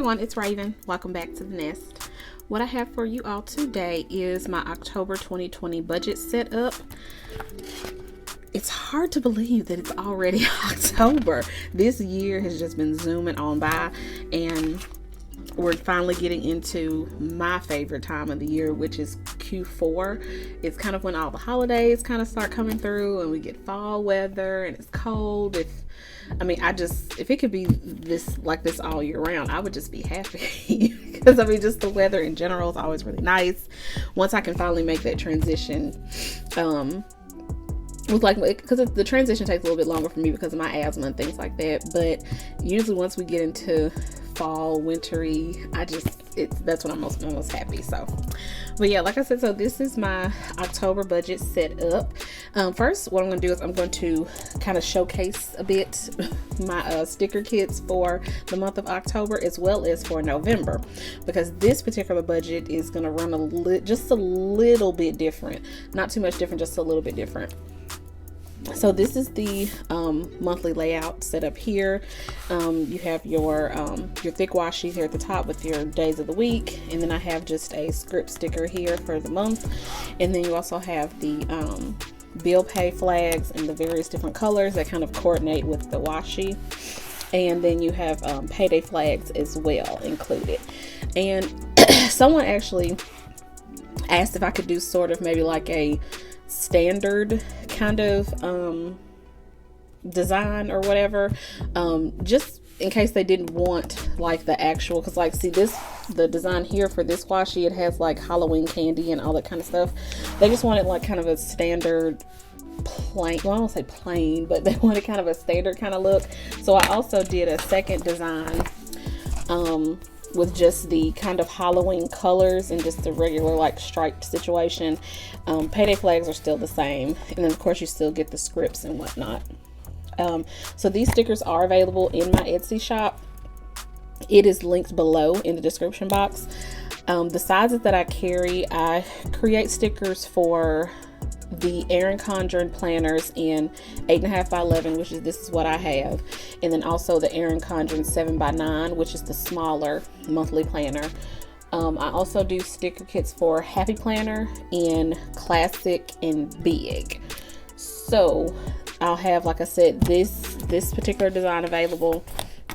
everyone, it's Raven. Welcome back to the Nest. What I have for you all today is my October 2020 budget setup. It's hard to believe that it's already October. This year has just been zooming on by, and we're finally getting into my favorite time of the year, which is Q4. It's kind of when all the holidays kind of start coming through and we get fall weather and it's cold. If it could be like this all year round, I would just be happy because just the weather in general is always really nice. Once I can finally make that transition, because the transition takes a little bit longer for me because of my asthma and things like that. But usually once we get into fall, wintry, that's when I'm most happy. So, but yeah, like I said, so this is my October budget set up. First, what I'm going to do is I'm going to kind of showcase a bit my sticker kits for the month of October as well as for November, because this particular budget is going to run just a little bit different. Not too much different, just a little bit different. So this is the monthly layout set up here. You have your thick washi here at the top with your days of the week, and then I have just a script sticker here for the month, and then you also have the bill pay flags in the various different colors that kind of coordinate with the washi, and then you have payday flags as well included. And someone actually asked if I could do sort of maybe like a standard kind of design or whatever, just in case they didn't want like the actual, because like see the design here for this washi, it has like Halloween candy and all that kind of stuff. They just wanted like kind of a standard plain, well I don't say plain, but they wanted kind of a standard kind of look. So I also did a second design with just the kind of Halloween colors and just the regular like striped situation. Payday flags are still the same, and then of course you still get the scripts and whatnot. So these stickers are available in my Etsy shop. It is linked below in the description box. The sizes that I carry, I create stickers for the Erin Condren planners in 8.5 by 11, which is this is what I have, and then also the Erin Condren 7 by 9, which is the smaller monthly planner. I also do sticker kits for Happy Planner in classic and big. So I'll have, like I said, this particular design available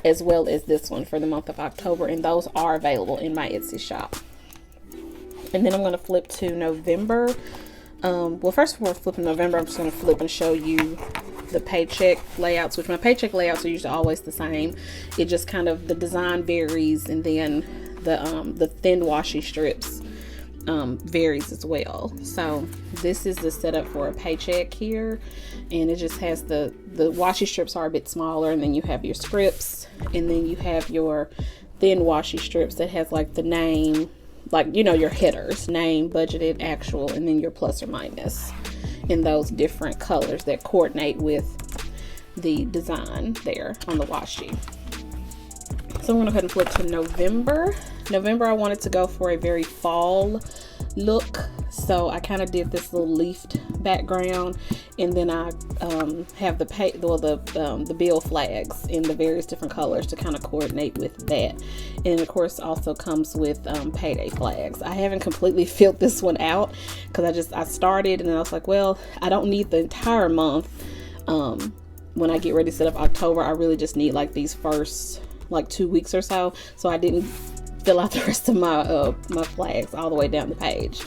as well as this one for the month of October, and those are available in my Etsy shop. And then I'm going to flip to November. Well, first before flipping November, I'm just going to flip and show you the Paycheck layouts, which my Paycheck layouts are usually always the same. It just kind of, the design varies, and then the thin washi strips varies as well. So this is the setup for a Paycheck here, and it just has the washi strips are a bit smaller, and then you have your scripts, and then you have your thin washi strips that has like the name, like, your headers, name, budgeted, actual, and then your plus or minus in those different colors that coordinate with the design there on the washi. So I'm going to go ahead and flip to November. November, I wanted to go for a very fall look, so I kind of did this little leafed background, and then I have the bill flags in the various different colors to kind of coordinate with that. And of course also comes with payday flags. I haven't completely filled this one out because I started, and then I was like, well, I don't need the entire month. When I get ready to set up October, I really just need like these first like 2 weeks or so. So I didn't fill out the rest of my flags all the way down the page.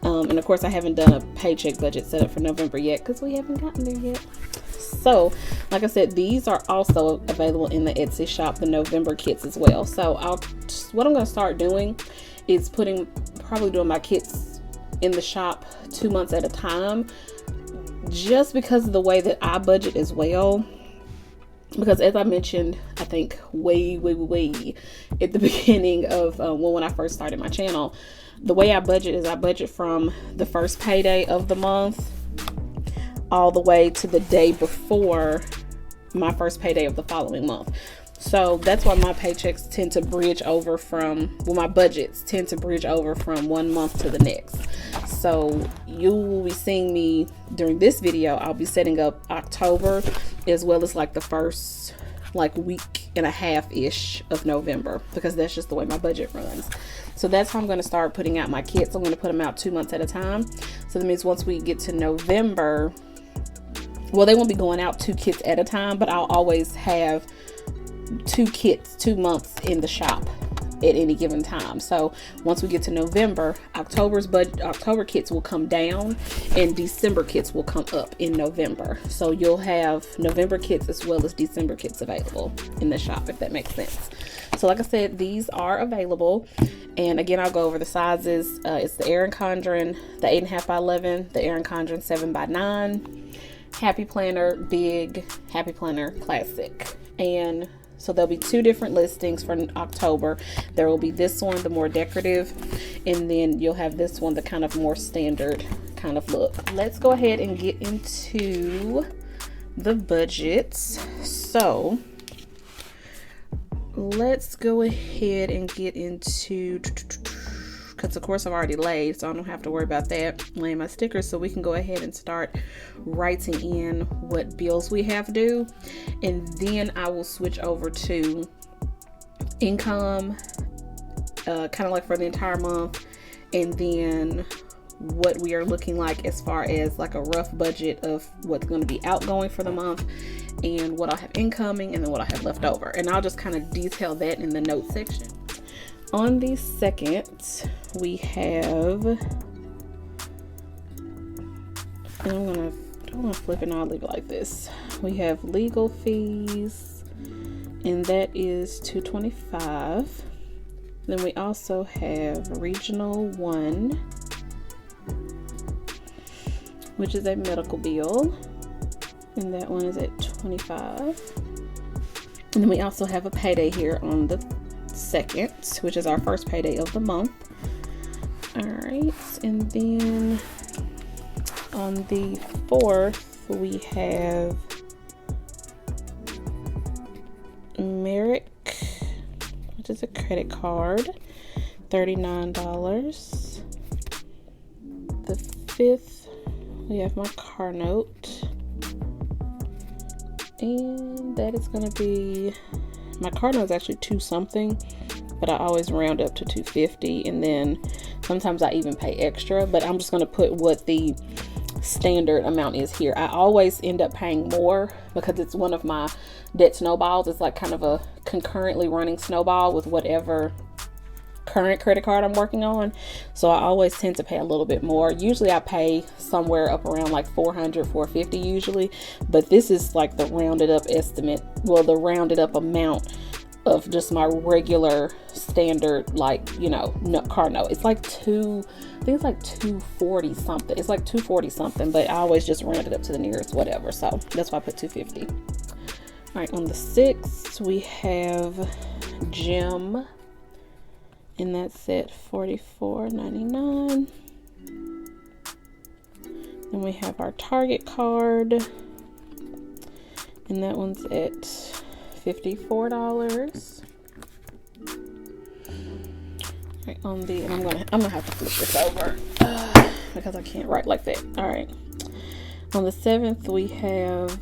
And of course I haven't done a Paycheck budget setup for November yet because we haven't gotten there yet. So like I said, these are also available in the Etsy shop, the November kits as well. So what I'm going to start doing is probably doing my kits in the shop 2 months at a time, just because of the way that I budget as well. Because as I mentioned, I think way at the beginning of when I first started my channel, the way I budget is I budget from the first payday of the month all the way to the day before my first payday of the following month. So that's why my paychecks tend to bridge over my budgets tend to bridge over from one month to the next. So you will be seeing me during this video. I'll be setting up October as well as like the first like week and a half ish of November, because that's just the way my budget runs. So that's how I'm going to start putting out my kits. I'm going to put them out 2 months at a time. So that means once we get to November, well, they won't be going out 2 kits at a time, but I'll always have 2 kits 2 months in the shop at any given time. So once we get to November, October kits will come down and December kits will come up in November. So you'll have November kits as well as December kits available in the shop, if that makes sense. So like I said, these are available. And again, I'll go over the sizes. It's the Erin Condren, the 8.5 by 11, the Erin Condren 7 by 9, Happy Planner Big, Happy Planner Classic. And so there'll be 2 different listings for October. There will be this one, the more decorative, and then you'll have this one, the kind of more standard kind of look. Let's go ahead and get into the budgets. So let's go ahead and get into, because of course I've already laid, so I don't have to worry about that, laying my stickers. So we can go ahead and start writing in what bills we have due, and then I will switch over to income, kind of like for the entire month, and then what we are looking like as far as like a rough budget of what's going to be outgoing for the month, and what I have incoming, and then what I have left over. And I'll just kind of detail that in the note section. On the 2nd, we have, and I'm gonna flip it and I'll leave it like this. We have legal fees, and that is $225. Then we also have regional 1, which is a medical bill, and that one is at $25. And then we also have a payday here on the 2nd, which is our first payday of the month. All right, and then on the 4th, we have Merrick, which is a credit card, $39. The 5th, we have my car note, and that is going to be, my car note is actually 2 something, but I always round up to $250, and then sometimes I even pay extra, but I'm just going to put what the standard amount is here. I always end up paying more because it's one of my debt snowballs. It's like kind of a concurrently running snowball with whatever current credit card I'm working on. So I always tend to pay a little bit more. Usually I pay somewhere up around like $400, $450 usually, but this is like the rounded up estimate, well, the rounded up amount of just my regular standard, like, you know, car note. It's like I think it's like 240 something. It's like 240 something, but I always just round it up to the nearest whatever. So that's why I put 250. All right, on the 6th, we have gym, and that's at $44.99. Then we have our Target card, and that one's at $54. Right, on the, and I'm gonna have to flip this over because I can't write like that. All right, on the 7th, we have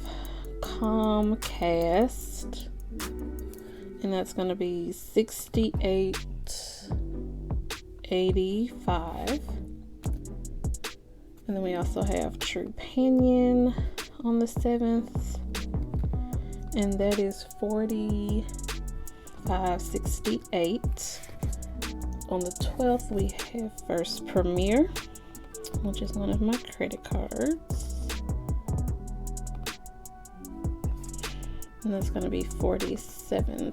Comcast, and that's gonna be $68.85. And then we also have Trupanion on the 7th, and that is $45.68. On the 12th, we have First Premier, which is one of my credit cards, and that's going to be $47.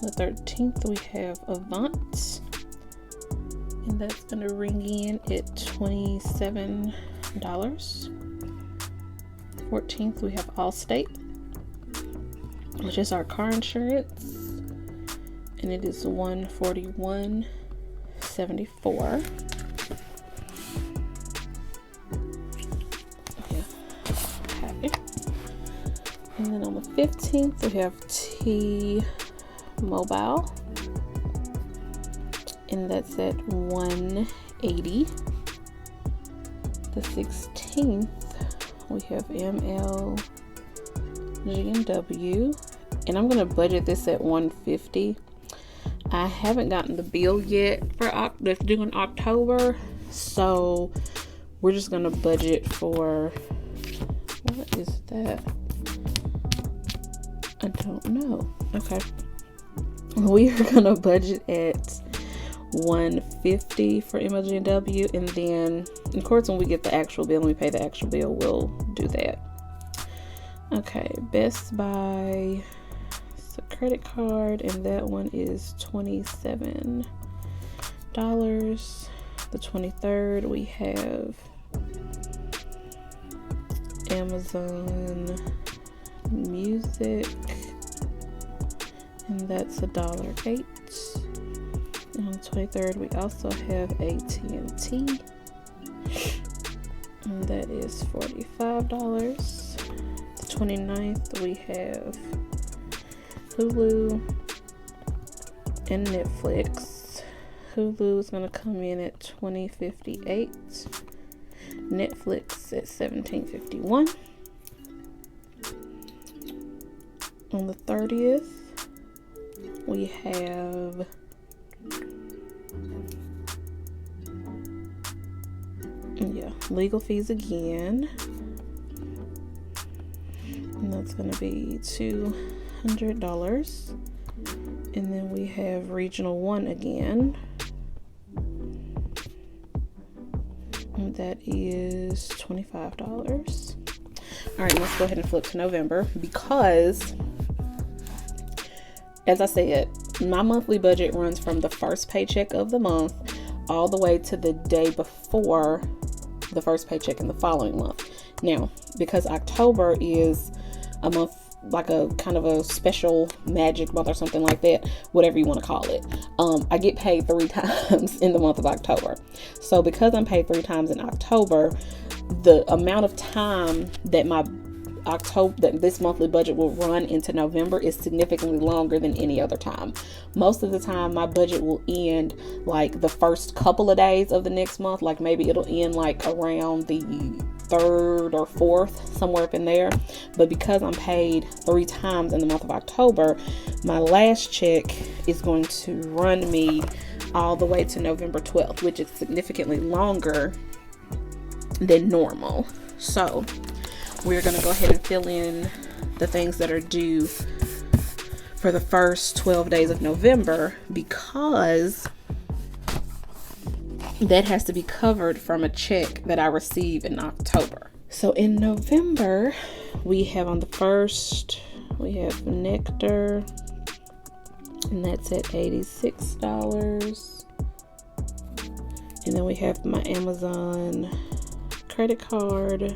The 13th, we have Avant, and that's going to ring in at $27. 14th, we have Allstate, which is our car insurance, and it is $141.74. Yeah, happy. And then on the 15th, we have T-Mobile, and that's at $180. The 16th, we have MLG&W, and I'm gonna budget this at $150. I haven't gotten the bill yet for that's due in October, so we're just gonna budget for, what is that? I don't know. Okay, we are gonna budget at $150 for MLG&W, and then of course when we get the actual bill and we pay the actual bill, we'll do that. Okay, Best Buy, it's a credit card, and that one is $27. The 23rd we have Amazon Music, and that's $1.08. And on the 23rd we also have AT&T, and that is $45. The 29th we have Hulu and Netflix. Hulu is going to come in at $20.58. Netflix at $17.51. On the 30th, we have legal fees again, and that's going to be $200. And then we have Regional One again, and that is $25. All right, let's go ahead and flip to November, because as I said, my monthly budget runs from the first paycheck of the month all the way to the day before the first paycheck in the following month. Now, because October is a month, like a kind of a special magic month or something like that, whatever you want to call it, I get paid 3 times in the month of October. So because I'm paid 3 times in October, the amount of time that this monthly budget will run into November is significantly longer than any other time. Most of the time my budget will end like the first couple of days of the next month, like maybe it'll end like around the 3rd or 4th, somewhere up in there. But because I'm paid 3 times in the month of October, my last check is going to run me all the way to November 12th, which is significantly longer than normal. So we're going to go ahead and fill in the things that are due for the first 12 days of November, because that has to be covered from a check that I receive in October. So in November, we have on the 1st, we have Nectar, and that's at $86. And then we have my Amazon credit card,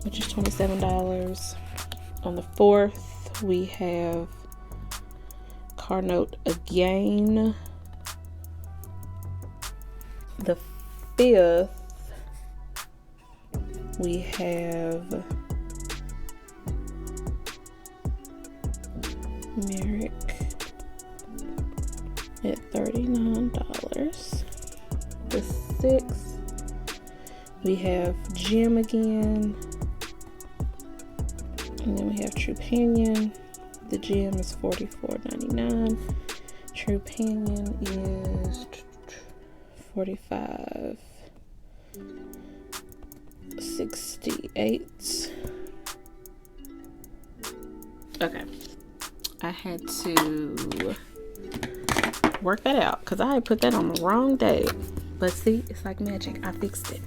which is $27. On the 4th, we have car note again. The 5th, we have Merrick at $39. The 6th, we have Gym again. And then we have Trupanion. The Gym is $44.99. Trupanion is $45.68. Okay, I had to work that out because I had put that on the wrong day. But see, it's like magic. I fixed it.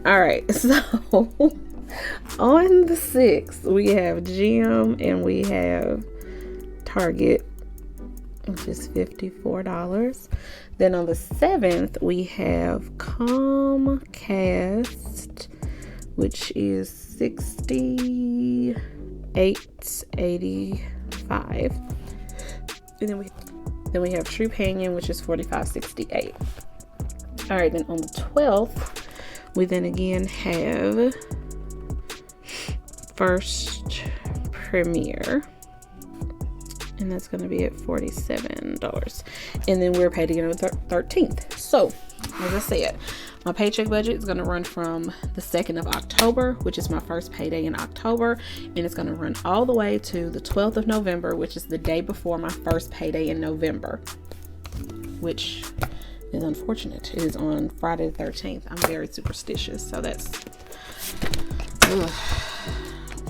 All right, so on the 6th, we have Gym and we have Target, which is $54. Then on the 7th, we have Comcast, which is $68.85. And then we have Trupanion, which is $45.68. All right, then on the 12th, we then again have First Premier, and that's going to be at $47. And then we're paid again on the 13th. So, as I said, My paycheck budget is going to run from the 2nd of October, which is my first payday in October, and it's going to run all the way to the 12th of November, which is the day before my first payday in November, which is unfortunate. It is on Friday the 13th. I'm very superstitious, so that's ugh.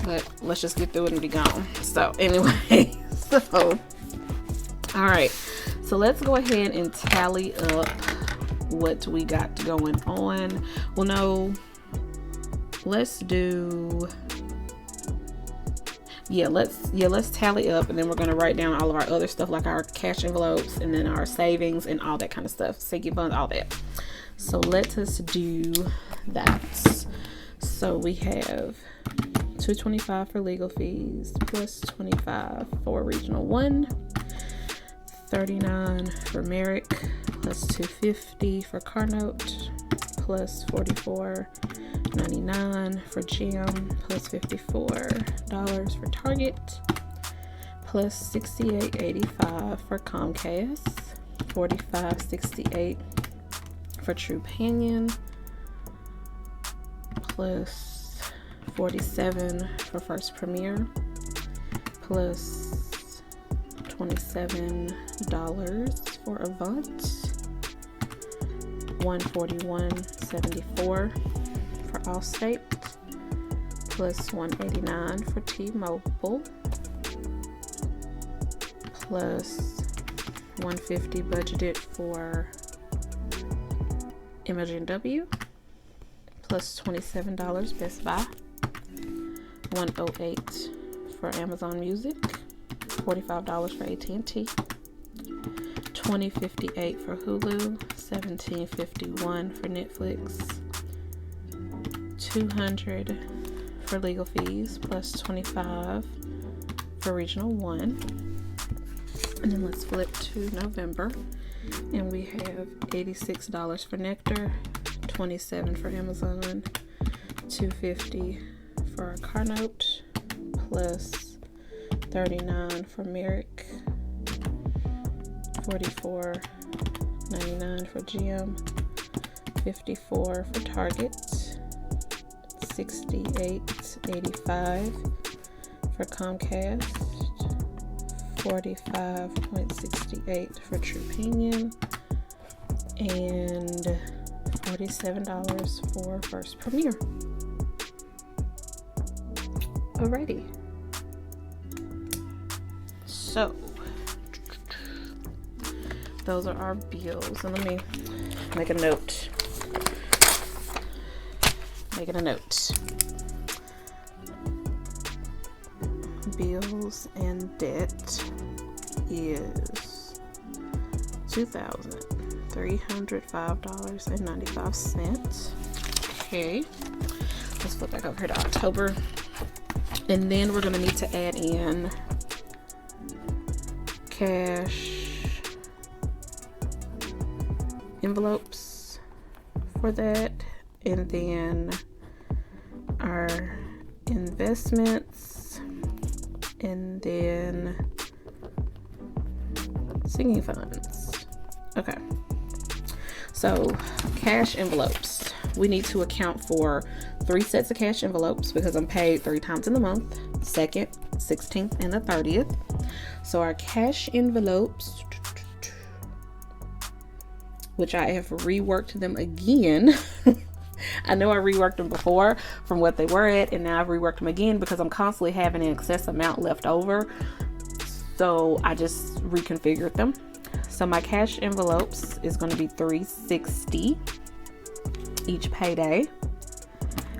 But let's just get through it and be gone. So anyway, so all right, so let's go ahead and tally up what we got going on. Well, no, let's tally up, and then we're going to write down all of our other stuff, like our cash envelopes and then our savings and all that kind of stuff, sinking funds, all that. So let us do that. So we have $225 for legal fees plus $25 for regional 1, $39 for Merrick plus $250 for car note plus $44.99 for Jim plus $54 for Target plus $68.85 for Comcast, $45.68 for True Pinion plus $47 for First Premier plus $27 for Avant, $141.74 for Allstate plus $189 for T-Mobile plus $150 budgeted for Imagine plus $27 Best Buy, $108 for Amazon Music, $45 for AT&T, $20.58 for Hulu, $17.51 for Netflix, $200 for legal fees plus $25 for Regional 1. And then let's flip to November, and we have $86 for Nectar, $27 for Amazon, $250 for our car note plus $39 for Merrick, $44.99 for Jim, $54 for Target, $68.85 for Comcast, $45.68 for True Pinion, and $47 for First Premier. Alrighty. So those are our bills, and let me make a note. Making a note. Bills and debt is $2,305.95. Okay, let's flip back over here to October, and then we're gonna need to add in cash envelopes for that, and then our investments, and then sinking funds. Okay, so cash envelopes, we need to account for 3 sets of cash envelopes because I'm paid 3 times in the month: 2nd, 16th, and the 30th. So our cash envelopes, which I have reworked them again. I know I reworked them before from what they were at, and now I've reworked them again because I'm constantly having an excess amount left over. So I just reconfigured them. So my cash envelopes is going to be $360 each payday.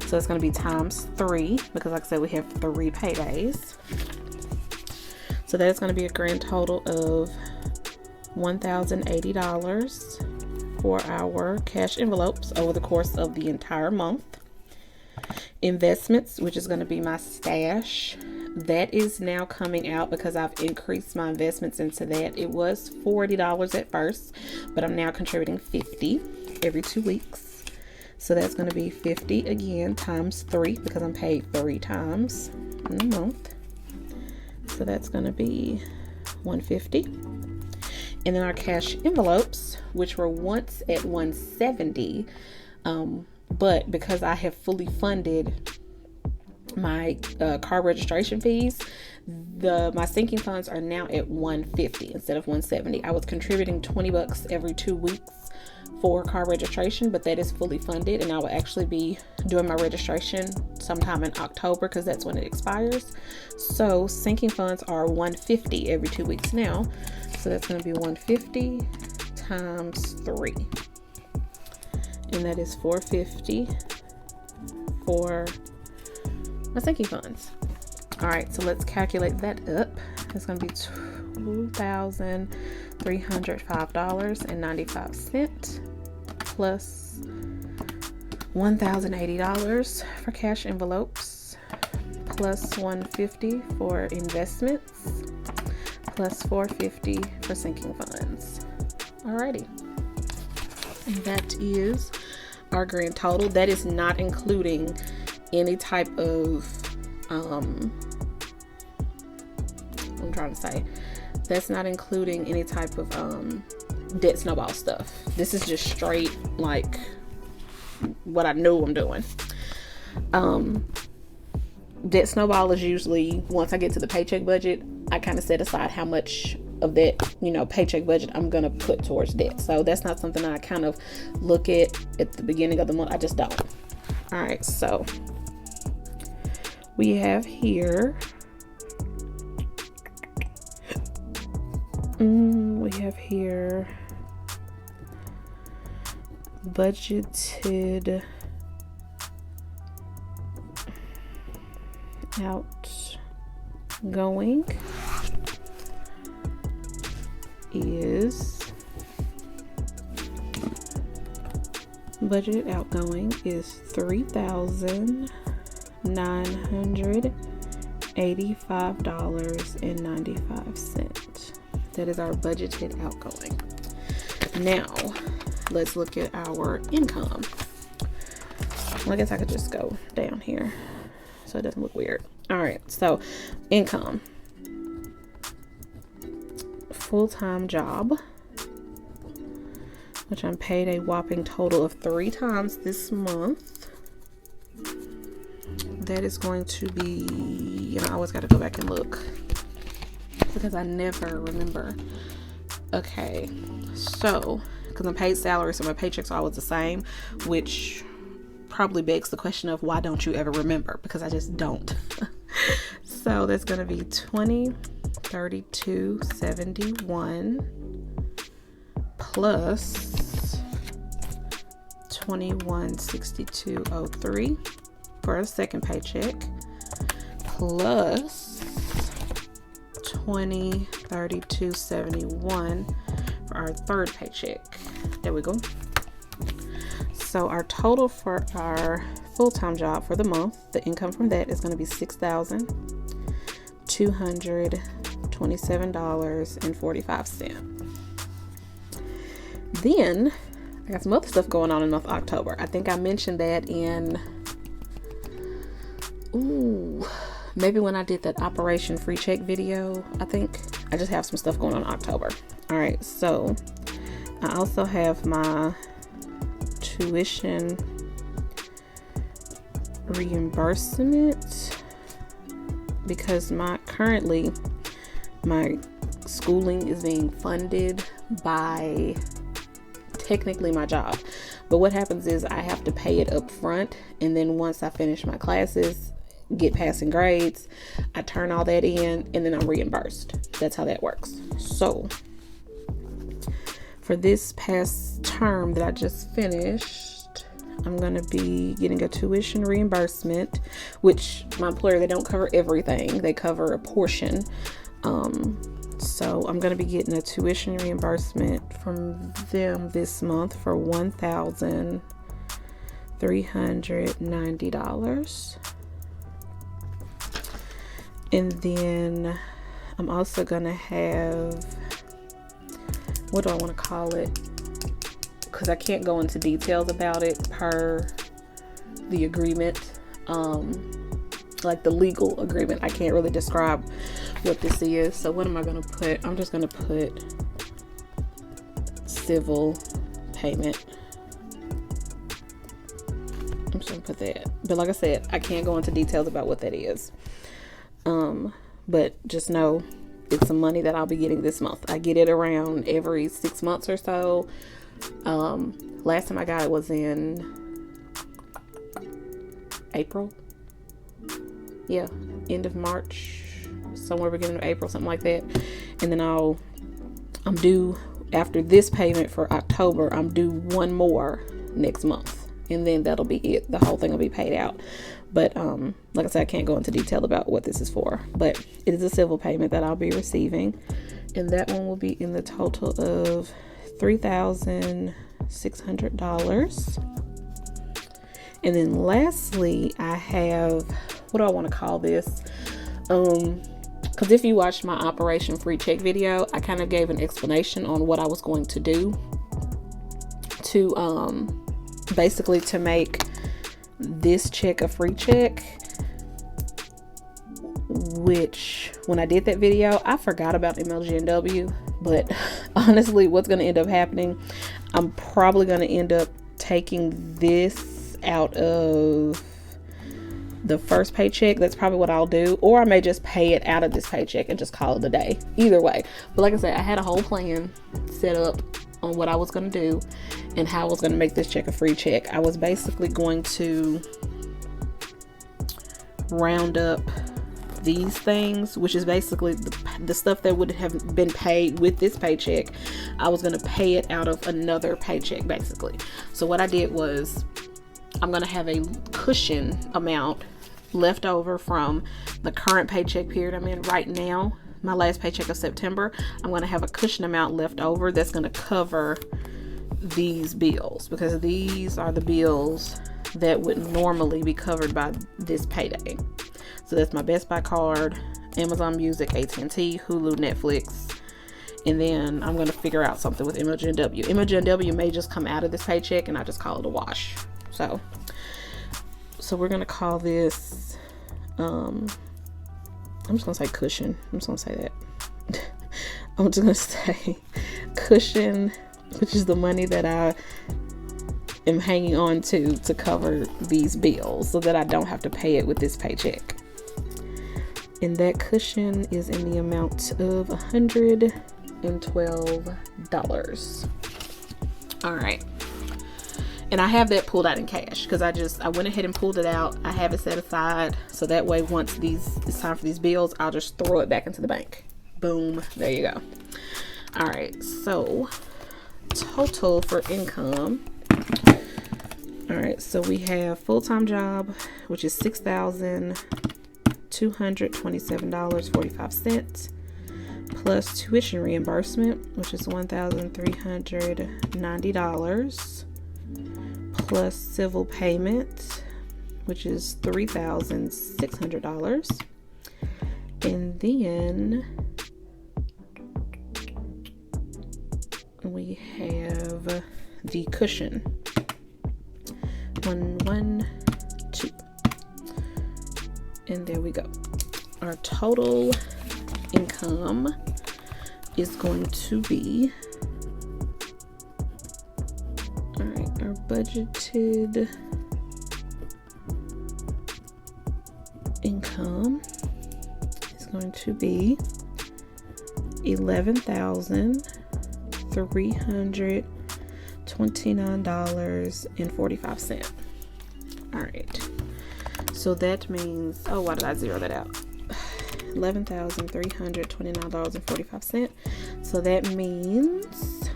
So it's going to be times 3 because, like I said, we have 3 paydays. So that's going to be a grand total of $1,080 for our cash envelopes over the course of the entire month. Investments, which is going to be my stash, that is now coming out because I've increased my investments into that. It was $40 at first, but I'm now contributing $50 every 2 weeks. So that's going to be $50 again times 3 because I'm paid 3 times in a month. So that's going to be $150. And then our cash envelopes, which were once at $170, But because I have fully funded my car registration fees, my sinking funds are now at $150 instead of $170. I was contributing $20 every 2 weeks for car registration, but that is fully funded, and I will actually be doing my registration sometime in October because that's when it expires. So sinking funds are $150 every 2 weeks now. So that's going to be 150 times 3, and that is $450 for my sinking funds. All right, so let's calculate that up. It's going to be $2,305.95 plus $1,080 for cash envelopes, plus $150 for investments, plus $450 for sinking funds. Alrighty, and that is our grand total. That is not including any type of that's not including any type of debt snowball stuff. This is just straight like what I know I'm doing. Debt snowball is usually once I get to the paycheck budget, I kind of set aside how much of that, paycheck budget I'm gonna put towards debt. So that's not something I kind of look at the beginning of the month. I just don't. All right, so we have here budgeted outgoing is $3,985.95. That is our budgeted outgoing. Now, let's look at our income. Well, I guess I could just go down here so it doesn't look weird. All right, so income. Full-time job, which I'm paid a whopping total of 3 times this month. That is going to be, I always got to go back and look because I never remember. Okay, so because I'm paid salary, so my paychecks are always the same, which probably begs the question of why don't you ever remember? Because I just don't. So that's going to be $20,3271 plus $21,6203 for a second paycheck, plus $20,3271 for our third paycheck. There we go. So our total for our full-time job for the month, the income from that is going to be $6,227.45. Then I got some other stuff going on in the month of October. I think I mentioned that in maybe when I did that Operation Free Check video. I think I just have some stuff going on in October. All right, so I also have my tuition reimbursement because currently my schooling is being funded by technically my job, but what happens is I have to pay it up front, and then once I finish my classes, get passing grades, I turn all that in, and then I'm reimbursed. That's how that works. So for this past term that I just finished, I'm going to be getting a tuition reimbursement, which my employer, they don't cover everything. They cover a portion. So I'm going to be getting a tuition reimbursement from them this month for $1,390. And then I'm also going to have, what do I want to call it? Because I can't go into details about it per the agreement. Like the legal agreement, I can't really describe what this is. So what am I going to put? I'm just going to put civil payment I'm just gonna put that. But like I said, I can't go into details about what that is. But just know it's some money that I'll be getting this month. I get it around every 6 months or so. Last time I got it was in April. Yeah, end of March, somewhere beginning of April, something like that. And then I'm due, after this payment for October, I'm due one more next month. And then that'll be it. The whole thing will be paid out. But like I said, I can't go into detail about what this is for. But it is a civil payment that I'll be receiving. And that one will be in the total of $3,600. And then lastly, I have, what do I want to call this? Because if you watched my Operation Free Check video, I kind of gave an explanation on what I was going to do to basically to make this check a free check, which when I did that video, I forgot about MLGNW. But honestly, what's going to end up happening, I'm probably going to end up taking this out of the first paycheck. That's probably what I'll do. Or I may just pay it out of this paycheck and just call it a day. Either way. But like I said, I had a whole plan set up on what I was going to do and how I was going to make this check a free check. I was basically going to round up these things, which is basically the stuff that would have been paid with this paycheck. I was going to pay it out of another paycheck, basically. So what I did was, I'm going to have a cushion amount left over from the current paycheck period I'm in right now, my last paycheck of September. I'm going to have a cushion amount left over that's going to cover these bills, because these are the bills that would normally be covered by this payday. So that's my Best Buy card, Amazon Music, AT&T, Hulu, Netflix, and then I'm going to figure out something with MLGNW. MLGNW may just come out of this paycheck and I just call it a wash. So we're going to call this, I'm just going to say cushion. I'm just going to say that. I'm just going to say cushion, which is the money that I am hanging on to cover these bills so that I don't have to pay it with this paycheck. And that cushion is in the amount of $112. All right. And I have that pulled out in cash because I went ahead and pulled it out. I have it set aside so that way once it's time for these bills, I'll just throw it back into the bank. Boom. There you go. All right. So total for income. All right. So we have full-time job, which is $6,227.45, plus tuition reimbursement, which is $1,390, plus civil payment, which is $3,600, and then we have the cushion, 112, and there we go. Our total income is going to be, all right, our budgeted income is going to be $11,329.45. All right. So that means, oh, why did I zero that out? $11,329.45. So that means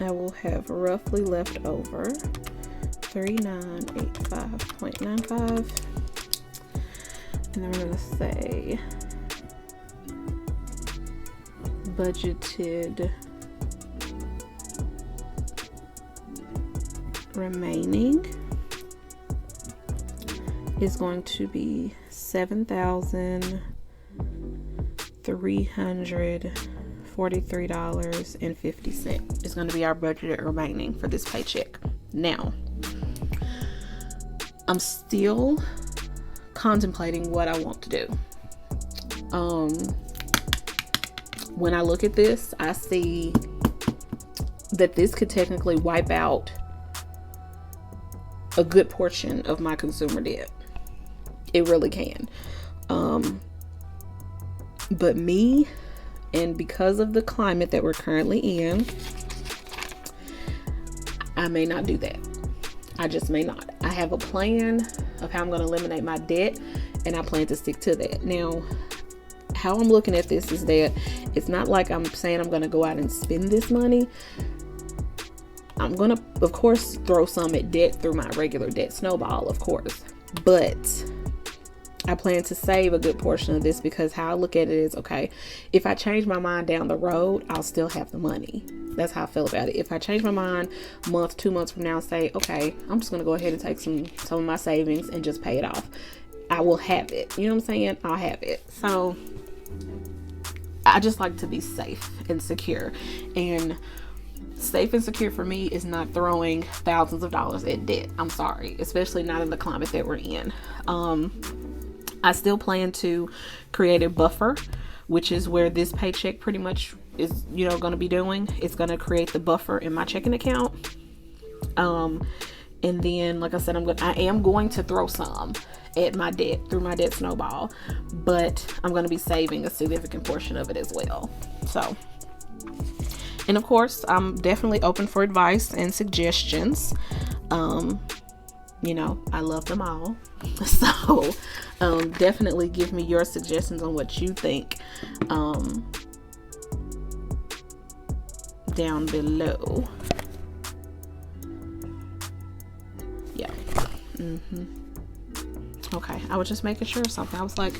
I will have roughly left over $3985.95. And then we're going to say budgeted remaining is going to be $7,343.50. It's going to be our budgeted remaining for this paycheck. Now, I'm still contemplating what I want to do. When I look at this, I see that this could technically wipe out a good portion of my consumer debt. It really can. But me, and because of the climate that we're currently in, I may not do that. I just may not. I have a plan of how I'm going to eliminate my debt, and I plan to stick to that. Now, how I'm looking at this is that it's not like I'm saying I'm going to go out and spend this money. I'm going to, of course, throw some at debt through my regular debt snowball, of course. But I plan to save a good portion of this, because how I look at it is, okay, if I change my mind down the road, I'll still have the money. That's how I feel about it. If I change my mind a month, 2 months from now, and say, okay, I'm just going to go ahead and take some of my savings and just pay it off, I will have it. You know what I'm saying? I'll have it. So I just like to be safe and secure. And safe and secure for me is not throwing thousands of dollars at debt. I'm sorry, especially not in the climate that we're in. I still plan to create a buffer, which is where this paycheck pretty much is, going to be doing. It's going to create the buffer in my checking account. And then, like I said, I am going to throw some at my debt through my debt snowball, but I'm going to be saving a significant portion of it as well. So, and of course, I'm definitely open for advice and suggestions. I love them all. So, definitely give me your suggestions on what you think, down below. Yeah. Okay. I was just making sure of something. I was like,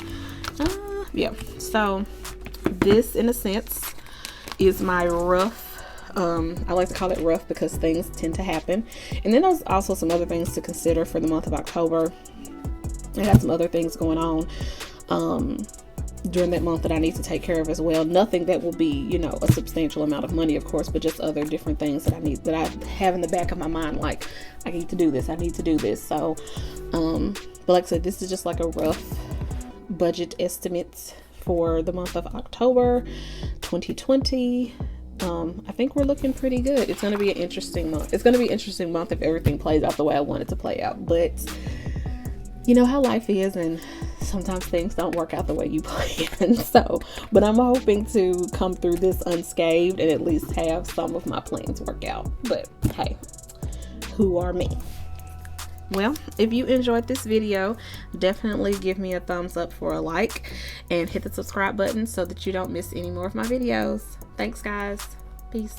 yeah. So this, in a sense, is my rough, I like to call it rough because things tend to happen. And then there's also some other things to consider for the month of October. I got some other things going on during that month that I need to take care of as well. Nothing that will be, a substantial amount of money, of course, but just other different things that I have in the back of my mind, like, I need to do this, I need to do this. So, but like I said, this is just like a rough budget estimate for the month of October 2020. I think we're looking pretty good. It's going to be an interesting month. It's going to be an interesting month if everything plays out the way I want it to play out. But you know how life is, and sometimes things don't work out the way you plan. So, but I'm hoping to come through this unscathed and at least have some of my plans work out. But hey, who are me? Well, if you enjoyed this video, definitely give me a thumbs up for a like and hit the subscribe button so that you don't miss any more of my videos. Thanks, guys. Peace.